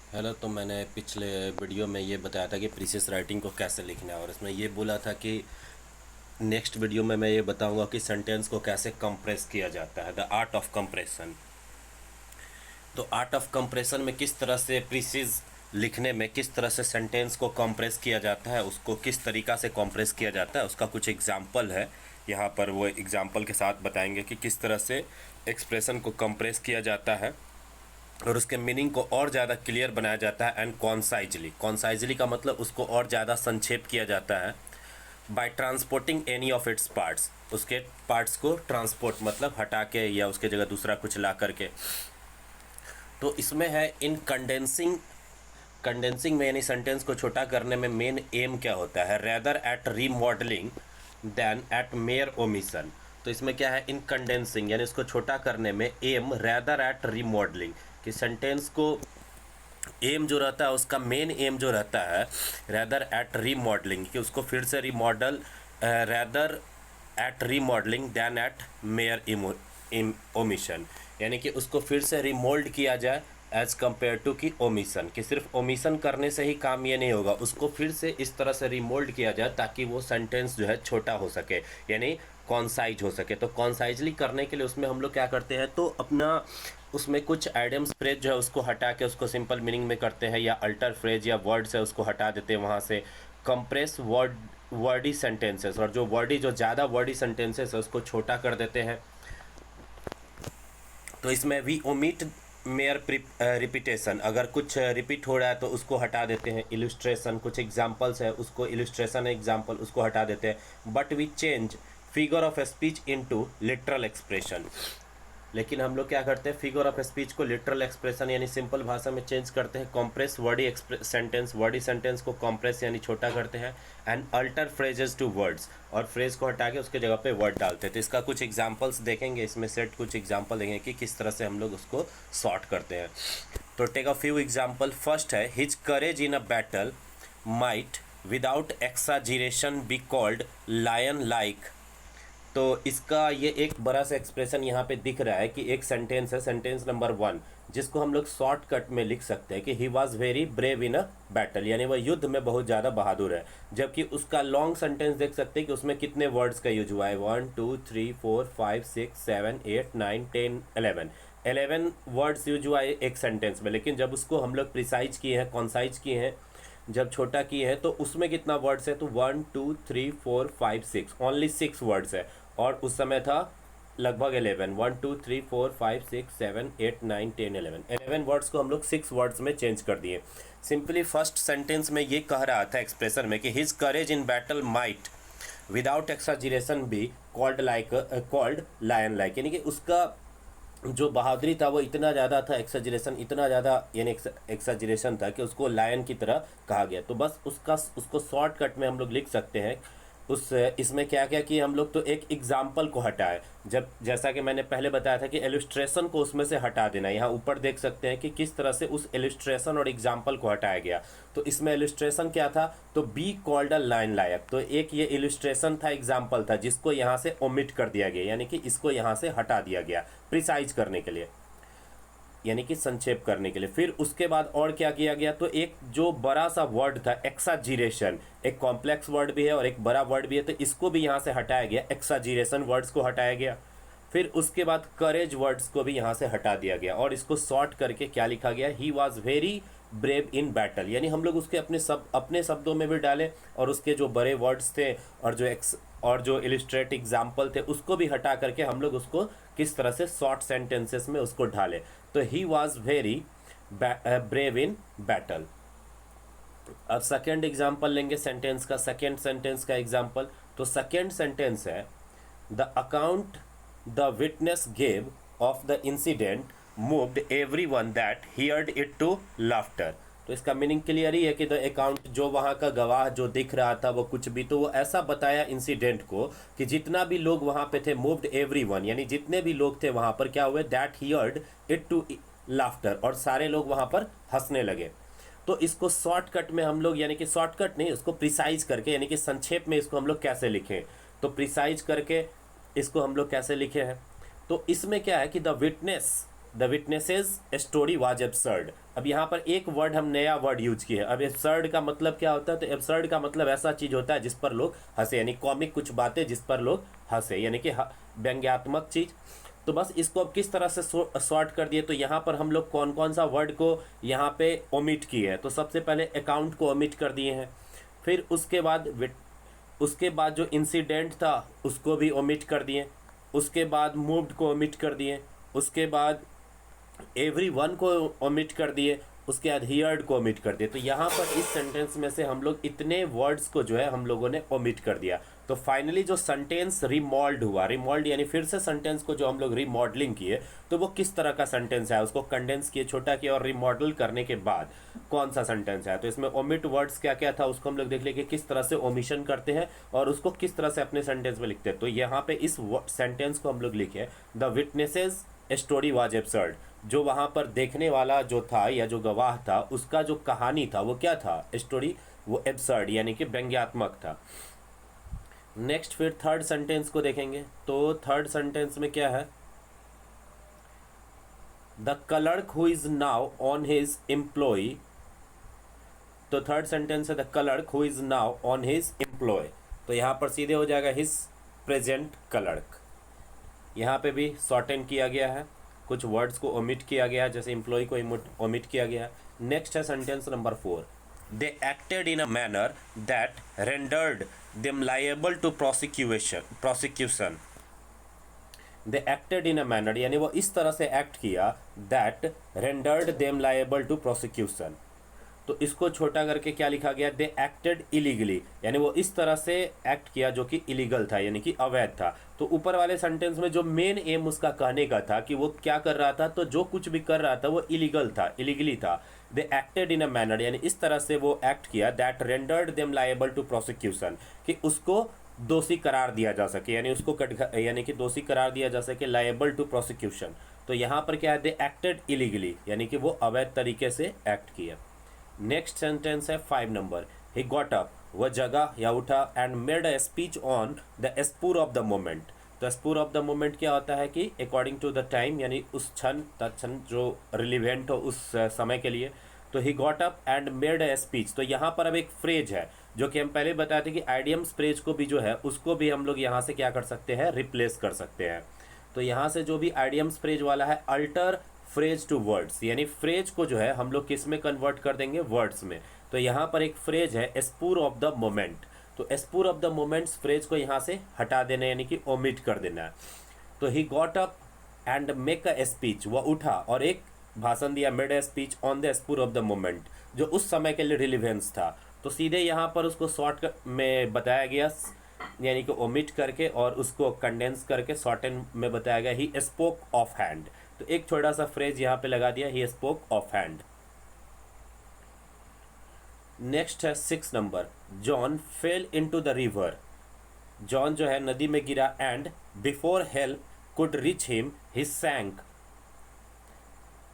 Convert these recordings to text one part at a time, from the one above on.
Hello. तो मैंने पिछले वीडियो में ये बताया था कि प्रीसियस राइटिंग को कैसे लिखना है, और इसमें ये बोला था कि नेक्स्ट वीडियो में मैं ये बताऊंगा कि सेंटेंस को कैसे कंप्रेस किया जाता है, द आर्ट ऑफ कंप्रेशन। तो आर्ट ऑफ कंप्रेशन में किस तरह से प्रीसिज लिखने में किस तरह से सेंटेंस को कंप्रेस किया जाता है, उसको किस तरीक़ा से कंप्रेस किया जाता है, उसका कुछ एग्जाम्पल है यहाँ पर। वो एग्जाम्पल के साथ बताएंगे कि किस तरह से एक्सप्रेशन को कंप्रेस किया जाता है और उसके मीनिंग को और ज़्यादा क्लियर बनाया जाता है। एंड कॉन्साइजली का मतलब उसको और ज़्यादा संक्षेप किया जाता है। By transporting any of its parts, उसके पार्ट्स को ट्रांसपोर्ट मतलब हटा के या उसके जगह दूसरा कुछ ला करके। तो इसमें है इन कंडेंसिंग में यानी सेंटेंस को छोटा करने में मेन एम क्या होता है, rather at remodelling than at mere omission. तो इसमें क्या है, इन कंडेंसिंग यानी इसको छोटा करने में एम रेदर एट रीमॉडलिंग, कि सेंटेंस को एम जो रहता है उसका मेन एम जो रहता है रेदर एट रीमॉडलिंग, कि उसको फिर से remodel, rather at remodelling than at mere omission, यानी कि उसको फिर से रिमोल्ड किया जाए एज कम्पेयर टू कि ओमिशन, कि सिर्फ ओमिशन करने से ही काम ये नहीं होगा, उसको फिर से इस तरह से रिमोल्ड किया जाए ताकि वो सेंटेंस जो है छोटा हो सके यानी कॉन्साइज हो सके। तो कॉन्साइजली करने के लिए उसमें हम लोग क्या करते हैं, तो अपना उसमें कुछ एडम्स फ्रेज जो है उसको हटा के उसको सिंपल मीनिंग में करते हैं, या अल्टर फ्रेज या वर्ड्स है उसको हटा देते हैं वहाँ से। कंप्रेस वर्डी सेंटेंसेस, और जो वर्डी जो ज़्यादा वर्डी सेंटेंसेस है उसको छोटा कर देते हैं। तो इसमें वी ओमिट मेयर रिपीटेशन, अगर कुछ रिपीट हो रहा है तो उसको हटा देते हैं। इलस्ट्रेशन, कुछ एग्जांपल्स है उसको इलस्ट्रेशन एग्जांपल उसको हटा देते हैं। But we change figure of speech into literal expression, लेकिन हम लोग क्या करते हैं, फिगर ऑफ स्पीच को लिटरल एक्सप्रेशन यानी सिंपल भाषा में चेंज करते हैं। कॉम्प्रेस वर्डी सेंटेंस को कॉम्प्रेस यानी छोटा करते हैं। And alter phrases to words, और फ्रेज को हटा के उसके जगह पे वर्ड डालते हैं। तो इसका कुछ एग्जांपल्स देखेंगे, इसमें सेट कुछ एग्जांपल देखेंगे कि किस तरह से हम लोग उसको सॉर्ट करते हैं। तो take a few example. First है, his courage in a battle might without exaggeration be called lion like. तो इसका ये एक बड़ा सा एक्सप्रेशन यहाँ पे दिख रहा है कि एक सेंटेंस है, सेंटेंस नंबर 1, जिसको हम लोग शॉर्टकट में लिख सकते हैं कि ही was very brave in a battle, यानी वह युद्ध में बहुत ज़्यादा बहादुर है। जबकि उसका लॉन्ग सेंटेंस देख सकते हैं कि उसमें कितने वर्ड्स का यूज हुआ है, 1 2 3 4 5 6 7 8 9 10 11 वर्ड्स यूज हुआ है एक सेंटेंस में। लेकिन जब उसको हम लोग प्रिसाइज किए हैं, कॉन्साइज किए हैं, जब छोटा किए हैं, तो उसमें कितना वर्ड्स है, तो 1 2 3 4 5 6, ओनली 6 वर्ड्स है। और उस समय था लगभग 11, 1 2 3 4 5 6 7 8 9 10 11 वर्ड्स को हम लोग 6 वर्ड्स में चेंज कर दिए। सिंपली फर्स्ट सेंटेंस में ये कह रहा था एक्सप्रेशन में कि his courage in battle might without exaggeration be called lion like, यानी कि उसका जो बहादुरी था वो इतना ज़्यादा था, एक्साजरेशन इतना ज़्यादा यानी एक्साजरेशन था कि उसको लायन की तरह कहा गया। तो बस उसको शॉर्टकट में हम लोग लिख सकते हैं। उस इसमें क्या क्या किए हम लोग, तो एक एग्जाम्पल को हटाए, जब जैसा कि मैंने पहले बताया था कि इलस्ट्रेशन को उसमें से हटा देना। यहाँ ऊपर देख सकते हैं कि किस तरह से उस इलस्ट्रेशन और एग्जाम्पल को हटाया गया। तो इसमें इलस्ट्रेशन क्या था, तो बी कॉल्ड अ लाइन लायक, तो एक ये इलस्ट्रेशन था, एग्जाम्पल था, जिसको यहाँ से ओमिट कर दिया गया, यानी कि इसको यहाँ से हटा दिया गया प्रिसाइज करने के लिए, यानी कि संक्षेप करने के लिए। फिर उसके बाद और क्या किया गया, तो एक जो बड़ा सा वर्ड था एक्साजीरेशन, एक कॉम्प्लेक्स वर्ड भी है और एक बड़ा वर्ड भी है, तो इसको भी यहाँ से हटाया गया, एक्साजीरेशन वर्ड्स को हटाया गया। फिर उसके बाद करेज वर्ड्स को भी यहाँ से हटा दिया गया और इसको शॉर्ट करके क्या लिखा गया, ही was very brave in battle, यानी हम लोग उसके अपने शब्दों में भी डाले और उसके जो बड़े वर्ड्स थे और जो इलिस्ट्रेट एग्जाम्पल थे उसको भी हटा करके हम लोग उसको किस तरह से शॉर्ट सेंटेंसेस में उसको ढाले। तो he was very brave in battle. अब सेकेंड एग्जाम्पल लेंगे सेंटेंस का, सेकेंड सेंटेंस का एग्जाम्पल। तो सेकेंड सेंटेंस है, the account the witness gave of the incident moved everyone that heard it to laughter. तो इसका मीनिंग क्लियर ही है कि द अकाउंट, जो वहाँ का गवाह जो दिख रहा था वो कुछ भी, तो वो ऐसा बताया इंसिडेंट को कि जितना भी लोग वहाँ पे थे, मूव्ड एवरीवन यानी जितने भी लोग थे वहाँ पर क्या हुए, that heard it to laughter, और सारे लोग वहाँ पर हंसने लगे। तो इसको शॉर्टकट में हम लोग, यानी कि शॉर्टकट नहीं, उसको प्रिसाइज करके यानी कि संक्षेप में इसको हम लोग कैसे लिखें, तो प्रिसाइज करके इसको हम लोग कैसे लिखे हैं, तो इसमें क्या है कि the witness the witnesses story was absurd. अब यहाँ पर एक वर्ड हम नया वर्ड यूज किए हैं। अब एब्सर्ड का मतलब क्या होता है? तो एब्सर्ड का मतलब ऐसा चीज़ होता है जिस पर लोग हंसे, यानी कॉमिक कुछ बातें जिस पर लोग हंसे, यानी कि व्यंग्यात्मक चीज़। तो बस इसको अब किस तरह से सॉर्ट कर दिए, तो यहाँ पर हम लोग कौन कौन सा वर्ड को यहाँ पे ओमिट किए हैं। तो सबसे पहले अकाउंट को ओमिट कर दिए हैं, फिर उसके बाद जो इंसिडेंट था उसको भी ओमिट कर दिए, उसके बाद मूव्ड को ओमिट कर दिए, उसके बाद एवरी वन को ओमिट कर दिए, उसके बाद हियर्ड को ओमिट कर दिए। तो यहाँ पर इस सेंटेंस में से हम लोग इतने वर्ड्स को जो है हम लोगों ने ओमिट कर दिया। तो फाइनली जो सेंटेंस रिमॉल्ड हुआ, रिमॉल्ड यानी फिर से सेंटेंस को जो हम लोग रिमॉडलिंग किए, तो वो किस तरह का सेंटेंस है, उसको कंडेंस किए, छोटा किया और रिमॉडल करने के बाद कौन सा सेंटेंस है। तो इसमें ओमिट वर्ड्स क्या क्या था उसको हम लोग देख लेंगे, किस तरह से ओमिशन करते हैं और उसको किस तरह से अपने सेंटेंस में लिखते हैं। तो यहाँ पे इस सेंटेंस को हम लोग लिखे, the witnesses story was absurd. जो वहाँ पर देखने वाला जो था या जो गवाह था उसका जो कहानी था वो क्या था, स्टोरी, वो एब्सर्ड यानी कि व्यंग्यात्मक था। नेक्स्ट फिर थर्ड सेंटेंस को देखेंगे। तो थर्ड सेंटेंस में क्या है, the clerk who is now on his employ. तो थर्ड सेंटेंस है the clerk who is now on his employ. तो यहाँ पर सीधे हो जाएगा हिज प्रेजेंट क्लर्क। यहाँ पे भी शॉर्टन किया गया है, कुछ वर्ड्स को ओमिट किया गया है, जैसे एम्प्लॉय को ओमिट किया गया है। नेक्स्ट है sentence number 4, they acted in a manner that rendered them liable to prosecution. They acted in a manner यानी वो इस तरह से एक्ट किया, that rendered them liable to prosecution. तो इसको छोटा करके क्या लिखा गया, दे एक्टेड इलीगली, यानी वो इस तरह से एक्ट किया जो कि इलीगल था, यानी कि अवैध था। तो ऊपर वाले सेंटेंस में जो मेन एम उसका कहने का था कि वो क्या कर रहा था, तो जो कुछ भी कर रहा था वो इलीगल था, इलीगली था। दे एक्टेड इन अ मैनर यानी इस तरह से वो एक्ट किया, that rendered them liable to prosecution, कि उसको दोषी करार दिया जा सके, यानी उसको यानी कि दोषी करार दिया जा सके, लायबल टू प्रोसिक्यूशन। तो यहाँ पर क्या है, दे एक्टेड इलीगली यानी कि वो अवैध तरीके से एक्ट किया। नेक्स्ट सेंटेंस है 5 नंबर, ही गॉट अप, वह जगह या उठा, and made a speech on the spur of the moment. तो स्पूर ऑफ द मोमेंट क्या होता है कि अकॉर्डिंग टू द टाइम, यानी उस क्षण तत्क्षण जो रिलीवेंट हो उस समय के लिए। तो he got up and made a speech. तो यहाँ पर अब एक फ्रेज है जो कि हम पहले बताए थे कि आइडियम्स फ्रेज को भी जो है उसको भी हम लोग यहाँ से क्या कर सकते हैं, रिप्लेस कर सकते हैं। तो यहाँ से जो भी आइडियम्स फ्रेज वाला है, अल्टर फ्रेज टू वर्ड्स, यानी फ्रेज को जो है हम लोग किस में कन्वर्ट कर देंगे, वर्ड्स में। तो यहाँ पर एक फ्रेज है स्पूर ऑफ द मोमेंट। तो spur of the moments phrase को यहाँ से हटा देना यानी कि ओमिट कर देना है। तो he got up and make a speech, वह उठा और एक भाषण दिया, made a speech on the spur of the moment, जो उस समय के लिए रिलीवेंस था। तो सीधे यहाँ पर उसको शॉर्ट में बताया गया, यानी कि ओमिट करके और उसको कंडेंस करके शॉर्टन में बताया गया, ही स्पोक ऑफ हैंड। तो एक छोटा सा फ्रेज यहाँ पे लगा दिया, he spoke off hand. Next है 6 number, John fell into the river. John जो है नदी में गिरा, and before help could reach him he sank.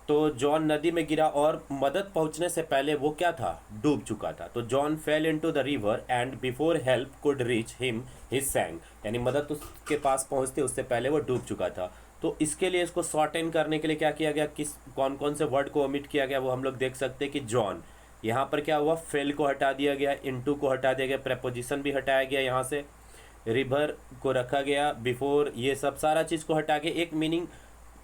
तो जॉन नदी में गिरा और मदद पहुंचने से पहले वो क्या था, डूब चुका था। तो John fell into the river and before help could reach him he sank, यानी मदद उसके पास पहुंचते उससे पहले वो डूब चुका था। तो इसके लिए इसको शॉर्ट इन करने के लिए क्या किया गया, कौन कौन से वर्ड को ओमिट किया गया वो हम लोग देख सकते हैं कि जॉन, यहाँ पर क्या हुआ, फेल को हटा दिया गया, इनटू को हटा दिया गया, प्रेपोजिशन भी हटाया गया, यहाँ से रिवर को रखा गया, बिफोर, ये सब सारा चीज़ को हटा के एक मीनिंग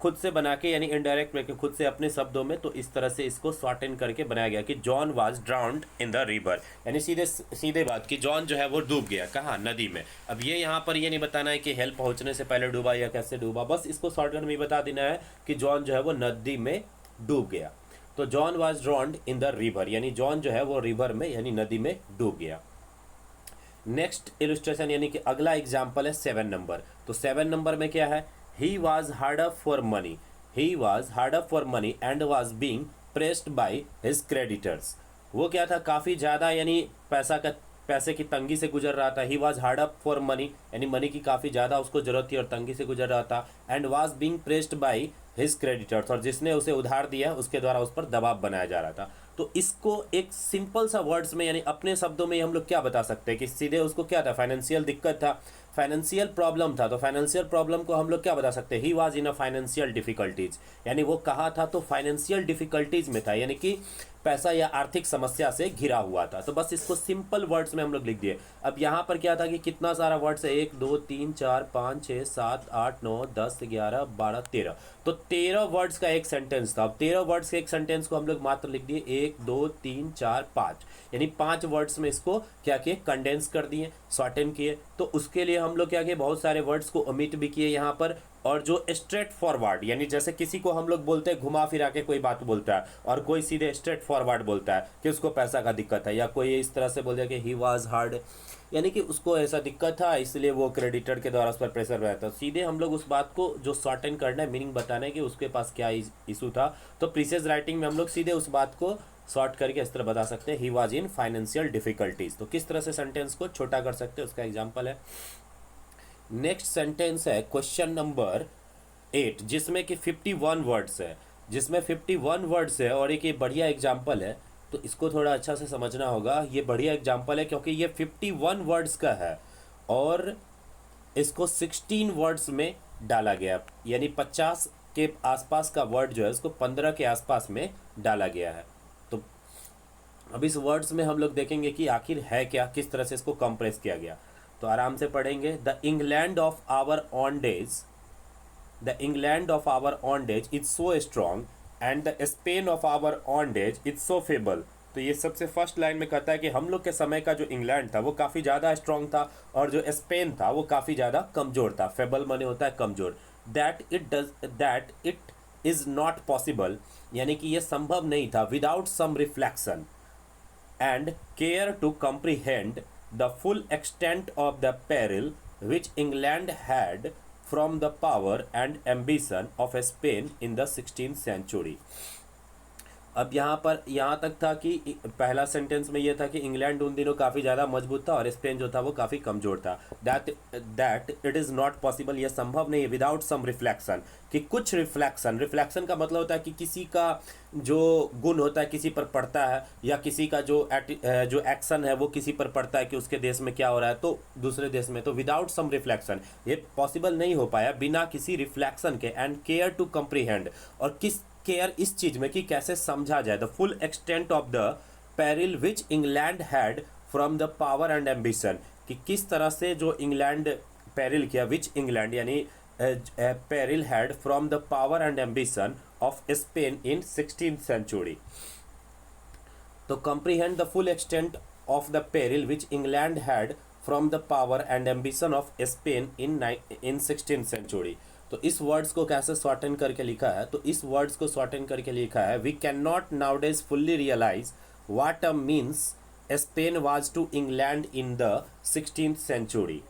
खुद से बना के, यानी इनडायरेक्ट में खुद से अपने शब्दों में। तो इस तरह से इसको शॉर्ट इन करके बनाया गया कि John was ड्राउन्ड in the river, यानी सीधे बात कि जॉन जो है वो डूब गया, कहाँ, नदी में। अब ये यहाँ पर ये नहीं बताना है कि हेल्प पहुँचने से पहले डूबा या कैसे डूबा, बस इसको शॉर्टकट में बता देना है कि जॉन जो है वो नदी में डूब गया। तो John was ड्राउन्ड in the river, यानी जॉन जो है वो रिवर में यानी नदी में डूब गया। नेक्स्ट इलस्ट्रेशन यानी कि अगला एग्जाम्पल है 7 नंबर। तो 7 नंबर में क्या है, he was hard up for money, he was hard up for money and was being pressed by his creditors। वो क्या था, काफ़ी ज़्यादा यानी पैसे की तंगी से गुजर रहा था। He was hard up for money, यानी मनी की काफ़ी ज़्यादा उसको ज़रूरत थी और तंगी से गुजर रहा था। And was being pressed by his creditors, और जिसने उसे उधार दिया उसके द्वारा उस पर दबाव बनाया जा रहा था। तो इसको एक सिंपल सा वर्ड्स में, यानी अपने शब्दों में हम लोग क्या बता सकते हैं कि सीधे उसको क्या था, फाइनेंशियल दिक्कत था, फाइनेंशियल प्रॉब्लम था। तो फाइनेंशियल प्रॉब्लम को हम लोग क्या बता सकते हैं, he was in a financial difficulties, यानी वो कहा था तो फाइनेंशियल डिफिकल्टीज में था, यानी कि पैसा या आर्थिक समस्या से घिरा हुआ था। तो बस इसको सिंपल वर्ड्स में हम लोग लिख दिए। अब यहाँ पर क्या था कि कितना सारा वर्ड्स है, 1 2 3 4 5 6 7 8 9 10 11 12 13, तो 13 वर्ड्स का एक सेंटेंस था। अब 13 वर्ड्स के एक सेंटेंस को हम लोग मात्र लिख दिए 1 2 3 4 5, यानी 5 वर्ड्स में इसको क्या किए, कंडेंस कर दिए, शॉर्टन किए। तो उसके लिए हम लोग क्या किए, बहुत सारे वर्ड्स को ओमिट भी किए यहाँ पर। और जो स्ट्रेट फॉरवर्ड, यानी जैसे किसी को हम लोग बोलते हैं घुमा फिरा के कोई बात बोलता है, और कोई सीधे स्ट्रेट फॉरवर्ड बोलता है कि उसको पैसा का दिक्कत है, या कोई इस तरह से बोल दिया कि ही वाज हार्ड, यानी कि उसको ऐसा दिक्कत था इसलिए वो क्रेडिटर के द्वारा उस पर प्रेशर बनाया था। सीधे हम लोग उस बात को जो शॉर्टन करना है, मीनिंग बताना है कि उसके पास क्या इशू था। तो प्रीसियस राइटिंग में हम लोग सीधे उस बात को शॉर्ट करके इस तरह बता सकते हैं, he was in financial difficulties. तो किस तरह से सेंटेंस को छोटा कर सकते हैं उसका एग्जाम्पल है। नेक्स्ट सेंटेंस है क्वेश्चन नंबर 8, जिसमें कि 51 वर्ड्स है, जिसमें 51 वर्ड्स है, और एक ये बढ़िया एग्जाम्पल है। तो इसको थोड़ा अच्छा से समझना होगा। ये बढ़िया एग्जाम्पल है क्योंकि ये 51 वर्ड्स का है और इसको 16 वर्ड्स में डाला गया, यानी 50 के आसपास का वर्ड जो है उसको 15 के आसपास में डाला गया है। तो अब इस वर्ड्स में हम लोग देखेंगे कि आखिर है क्या, किस तरह से इसको कंप्रेस किया गया। तो आराम से पढ़ेंगे। The England of our own days, the England of our own days is so strong and the Spain of our own days is so feeble। तो ये सबसे फर्स्ट लाइन में कहता है कि हम लोग के समय का जो इंग्लैंड था वो काफ़ी ज़्यादा स्ट्रांग था और जो स्पेन था वो काफ़ी ज़्यादा कमज़ोर था। फेबल माने होता है कमज़ोर। That it is not possible, यानी कि ये संभव नहीं था, without some reflection and care to comprehend the full extent of the peril which England had from the power and ambition of Spain in the 16th century। अब यहाँ तक था कि पहला सेंटेंस में ये था कि इंग्लैंड उन दिनों काफ़ी ज़्यादा मजबूत था और स्पेन जो था वो काफ़ी कमज़ोर था। That it is not possible, ये संभव नहीं है, विदाउट सम रिफ्लेक्शन, कि कुछ रिफ्लेक्शन का मतलब होता है कि किसी का जो गुण होता है किसी पर पड़ता है, या किसी का जो एक्शन है वो किसी पर पड़ता है कि उसके देश में क्या हो रहा है तो दूसरे देश में। तो विदाउट सम रिफ्लेक्शन ये पॉसिबल नहीं हो पाया, बिना किसी रिफ्लेक्शन के। एंड केयर टू कम्प्रीहेंड, और किस केयर इस चीज में कि कैसे समझा जाए, the full extent of the peril which England had from the power and ambition, कि किस तरह से जो इंग्लैंड पेरिल किया, विच इंग्लैंड यानी peril had from the power and ambition of Spain in 16th century. तो comprehend the full extent of the peril which England had from the power and ambition of Spain in 16th century। तो इस words को कैसे shorten करके लिखा है, तो इस वर्ड्स को शॉर्टन करके लिखा है, we can not nowadays fully realise what a means Spain was to England in the 16th century.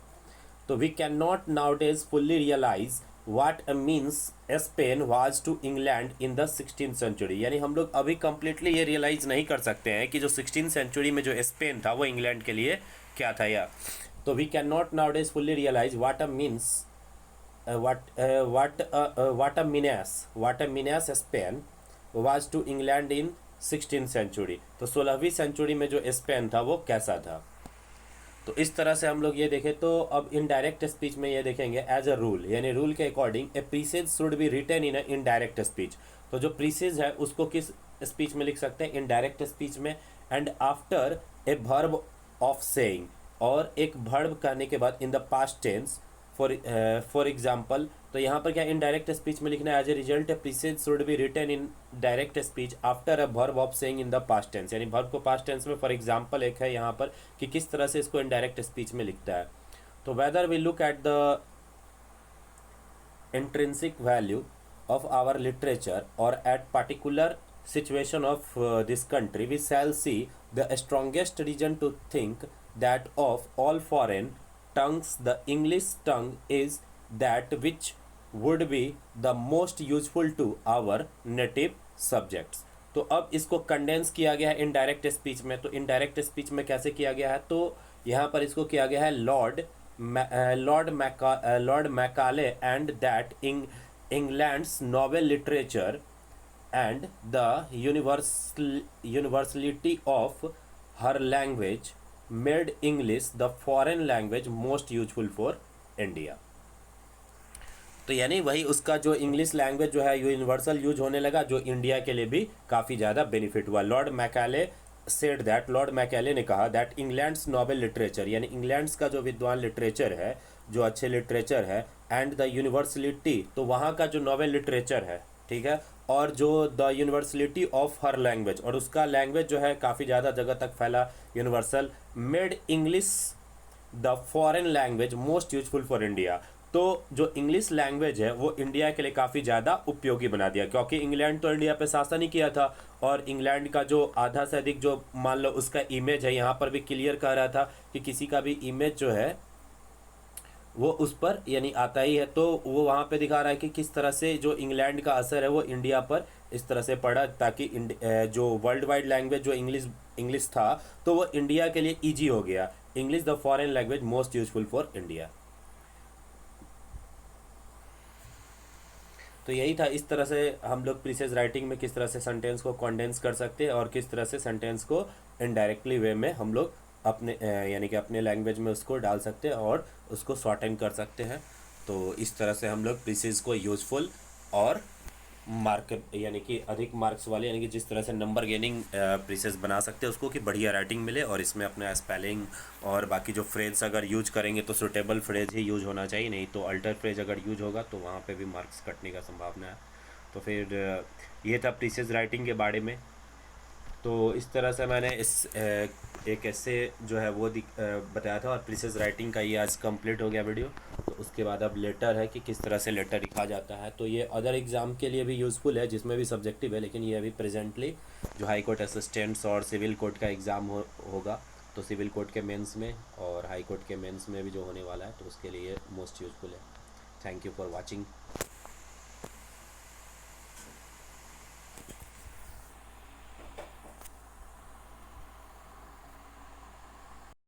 तो we can not nowadays fully realise what a means Spain was to England in the 16th century, यानी हम लोग अभी completely ये realise नहीं कर सकते हैं कि जो 16th सेंचुरी में जो स्पेन था वो इंग्लैंड के लिए क्या था। या तो we can not nowadays fully realise what a menace what a menace Spain was to England in 16th century. तो 16वीं सेंचुरी में जो स्पेन था वो कैसा था। तो इस तरह से हम लोग ये देखें। तो अब इनडायरेक्ट स्पीच में ये देखेंगे एज अ रूल, यानी रूल के according a precis should be written in indirect speech. तो जो प्रीसेज है उसको किस स्पीच में लिख सकते हैं, इनडायरेक्ट स्पीच में। And after a verb of saying, और एक वर्ब कहने के बाद in the past tense, for example. तो यहाँ पर क्या इनडायरेक्ट स्पीच में लिखना है, as a result a precis should be written in direct speech after a verb of saying in the past tense, यानी वर्ब को पास्ट टेंस में। फॉर एग्जाम्पल एक है यहाँ पर कि किस तरह से इसको इनडायरेक्ट स्पीच में लिखता है। तो whether we look at the intrinsic value of our literature और at particular situation of this country, we shall see the strongest reason to think that of all foreign tongues the English tongue is that which would be the most useful to our native subjects। तो अब इसको condense किया गया है indirect speech में। तो indirect speech में कैसे किया गया है, तो यहाँ पर इसको किया गया है Lord Macaulay and that England's Nobel literature and the universality of her language made English the foreign language most useful for India। तो यानी वही उसका जो इंग्लिश लैंग्वेज जो है यूनिवर्सल यूज होने लगा, जो इंडिया के लिए भी काफ़ी ज़्यादा बेनिफिट हुआ। लॉर्ड मैकाले ने कहा दैट इंग्लैंड्स नोबेल लिटरेचर, यानी इंग्लैंड्स का जो विद्वान लिटरेचर है, जो अच्छे लिटरेचर है, एंड द यूनिवर्सलिटी, तो वहाँ का जो नोबेल लिटरेचर है, ठीक है, और जो the universality of her language, और उसका लैंग्वेज जो है काफ़ी ज़्यादा जगह तक फैला, universal, made English the foreign language most useful for India. तो जो इंग्लिश लैंग्वेज है वो इंडिया के लिए काफ़ी ज़्यादा उपयोगी बना दिया, क्योंकि इंग्लैंड तो इंडिया पे शासन ही किया था, और इंग्लैंड का जो आधा से अधिक जो मान लो उसका इमेज है, यहाँ पर भी क्लियर कह रहा था कि किसी का भी इमेज जो है वो उस पर यानी आता ही है, तो वो वहाँ पे दिखा रहा है कि किस तरह से जो इंग्लैंड का असर है वो इंडिया पर इस तरह से पड़ा, ताकि जो वर्ल्ड वाइड लैंग्वेज जो इंग्लिश था तो वो इंडिया के लिए ईजी हो गया। English the foreign language most useful for India. तो यही था, इस तरह से हम लोग प्रीसेस राइटिंग में किस तरह से सेंटेंस को कंडेंस कर सकते हैं और किस तरह से सेंटेंस को इनडायरेक्टली वे में हम लोग अपने यानी कि अपने लैंग्वेज में उसको डाल सकते हैं और उसको शॉर्टन कर सकते हैं। तो इस तरह से हम लोग प्रीसेस को यूजफुल और मार्क यानी कि अधिक मार्क्स वाले, यानी कि जिस तरह से नंबर गेनिंग प्रीसेस बना सकते हैं उसको, कि बढ़िया राइटिंग मिले और इसमें अपना स्पेलिंग और बाकी जो फ्रेज अगर यूज करेंगे तो सुटेबल फ्रेज ही यूज होना चाहिए, नहीं तो अल्टर फ्रेज अगर यूज होगा तो वहाँ पे भी मार्क्स कटने का संभावना है। तो फिर ये था प्रीसेस राइटिंग के बारे में। तो इस तरह से मैंने एक ऐसे जो है वो बताया था, और प्रीसेस राइटिंग का ये आज कंप्लीट हो गया वीडियो। तो उसके बाद अब लेटर है कि किस तरह से लेटर लिखा जाता है, तो ये अदर एग्ज़ाम के लिए भी यूज़फुल है जिसमें भी सब्जेक्टिव है, लेकिन ये अभी प्रेजेंटली जो हाई कोर्ट असिस्टेंट्स और सिविल कोर्ट का एग्ज़ाम होगा, तो सिविल कोर्ट के मेंस में और हाई कोर्ट के मेंस में भी जो होने वाला है, तो उसके लिए मोस्ट यूज़फुल है। Thank you for watching.